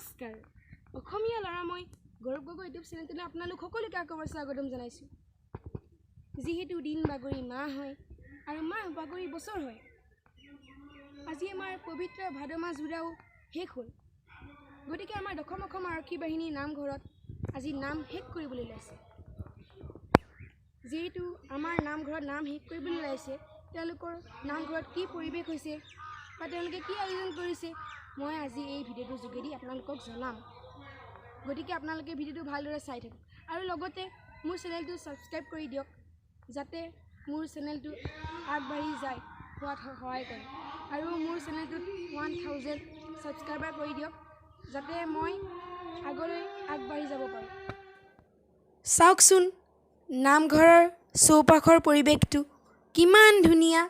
নমস্কাৰ অসমীয়া ল'ৰা মই গৌৰৱ গগৈ ইউটিউব চেনেলটোলৈ আপোনালোক সকলোকে আকৌ স্বাগতম জনাইছোঁ। যিহেতু দিন বাগৰি মাহ হয় আৰু মাহ বাগৰি বছৰ হয়, আজি আমাৰ পবিত্ৰ ভাদ মাহ জোৰাও শেষ হ'ল। গতিকে আমাৰ দশম অসম আৰক্ষী বাহিনীৰ নামঘৰত আজি নাম শেষ কৰিবলৈ লৈছে। যিহেতু আমাৰ নামঘৰত নাম শেষ কৰিবলৈ ওলাইছে, তেওঁলোকৰ নামঘৰত কি পৰিৱেশ হৈছে বা তেওঁলোকে কি আয়োজন কৰিছে মই আজি এই ভিডিঅ'টোৰ যোগেদি আপোনালোকক জনাম। গতিকে আপোনালোকে ভিডিঅ'টো ভালদৰে চাই থাকক আৰু লগতে মোৰ চেনেলটো ছাবস্ক্ৰাইব কৰি দিয়ক, যাতে মোৰ চেনেলটো আগবাঢ়ি যায় হোৱাত সহায় কৰে। আৰু মোৰ চেনেলটোত 1000 ছাবস্ক্ৰাইবাৰ কৰি দিয়ক, যাতে মই আগলৈ আগবাঢ়ি যাব পাৰোঁ। চাওকচোন নামঘৰৰ চৌপাশৰ পৰিৱেশটো কিমান ধুনীয়া।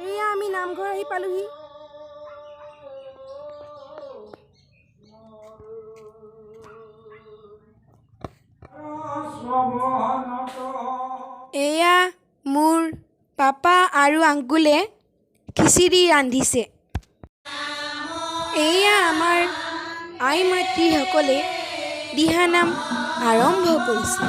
এয়া আমি নামঘৰ আহি পালোহি। এয়া মোৰ পাপা আৰু আংকুলে খিচিৰি ৰান্ধিছে। এয়া আমাৰ আই মাতৃসকলে দিহানাম আৰম্ভ কৰিছে।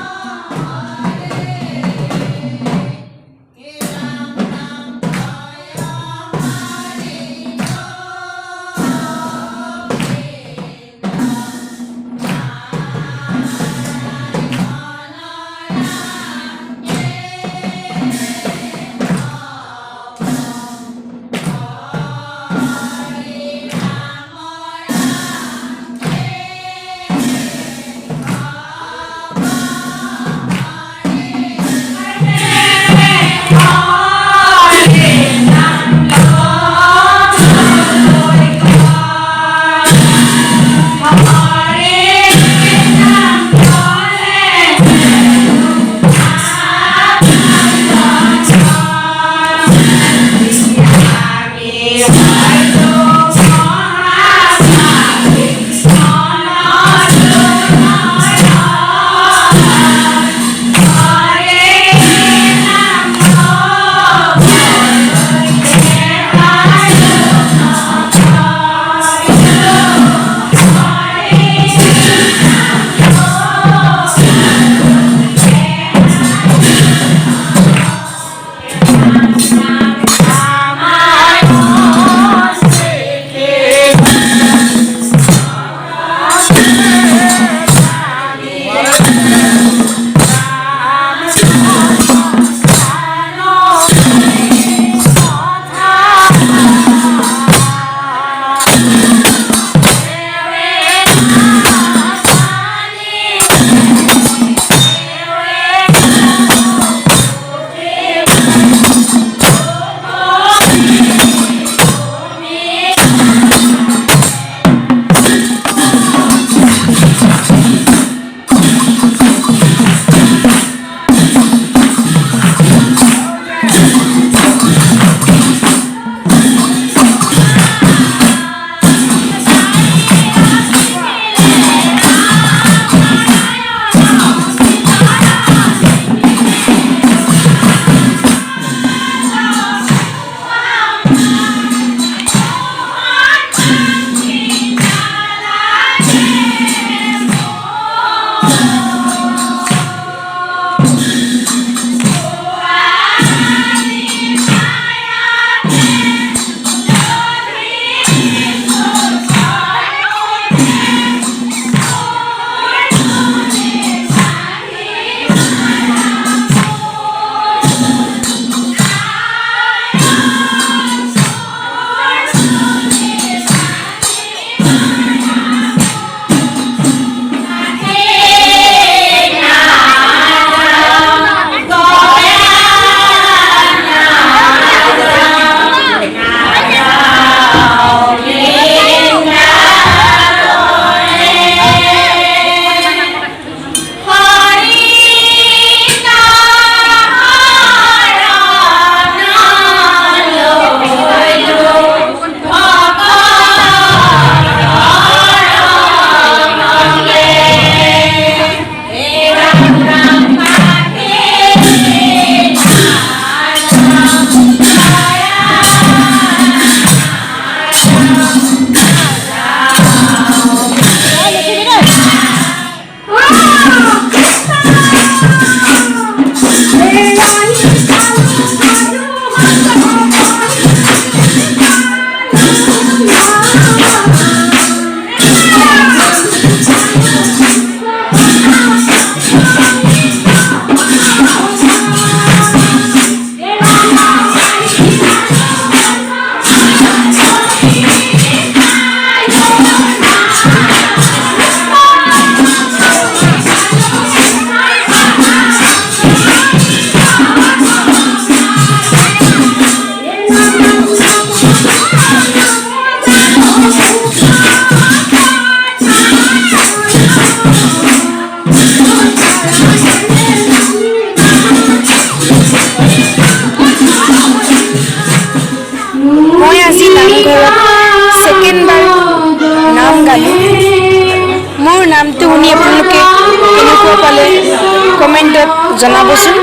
নামটো শুনি আপোনালোকে কেনেকুৱা পালে কমেণ্টত জনাবচোন।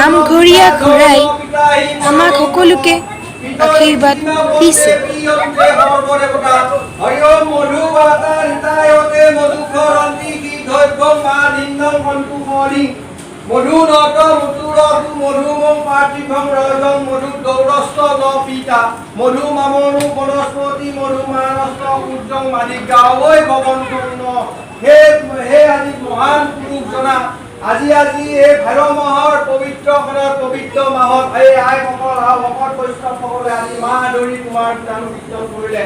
নামঘৰীয়া ঘূৰাই আমাক সকলোকে আশীৰ্বাদ দিছে। মধু নত মুতুৰতু মধুমং পাৰ্থিভং ৰজং মধু দৌৰস্ত ন পিতা মধু মামনু বনস্পতি মধু মানস্ত উজ্জং মালিকা ঐ ভৱন্তন্ন হে আজি মহান পুৰুষ জনা আজি এই ভাদ মাহৰ পবিত্ৰ মাহত এই আইসকল আৰু ভকত বৈষ্ণৱসকলে আজি মা ধৰি তোমাৰ গান কীৰ্তন কৰিলে।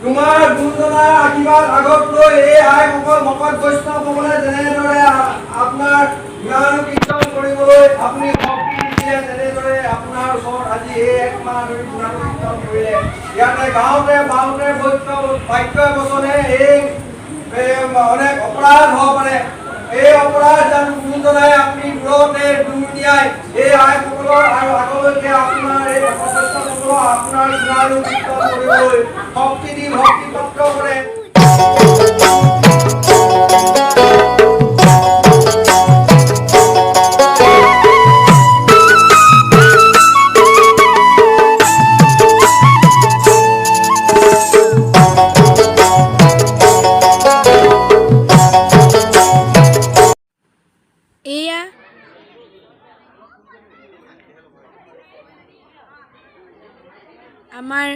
তোমাৰ গুণজনাৰ আশীৰ্বাদ আগত লৈ এই আইসকল ভকত বৈষ্ণৱসকলে যেনেদৰে আপোনাৰ গান কীৰ্তন কৰিবলৈ আপুনি শক্তি দিলে, তেনেদৰে আপোনাৰ ওচৰত আজি এই এক মাহ ধৰি গান কীৰ্তন কৰিলে। ইয়াতে গাঁৱতে বাওঁতে বাক্য বচনে এই অনেক অপৰাধ হ'ব পাৰে। এই অপৰাধ জানো গুৰুজনাই আপুনি দূৰতে দূৰ দিয়াই এই আইসকলৰ আৰু আগলৈকে আপোনাৰ এই ভকতসকলক আপোনাৰ গান কীৰ্তন কৰিবলৈ শক্তি দি ভক্তিপ্ৰাপ্ত কৰে। এয়া আমাৰ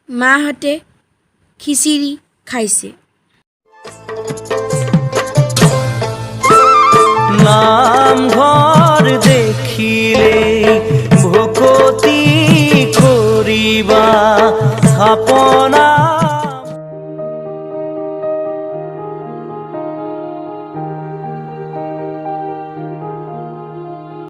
মাহঁতে খিচিৰি খাইছে। নামঘৰ দেখিলে ভকতি কৰিবা স্থাপন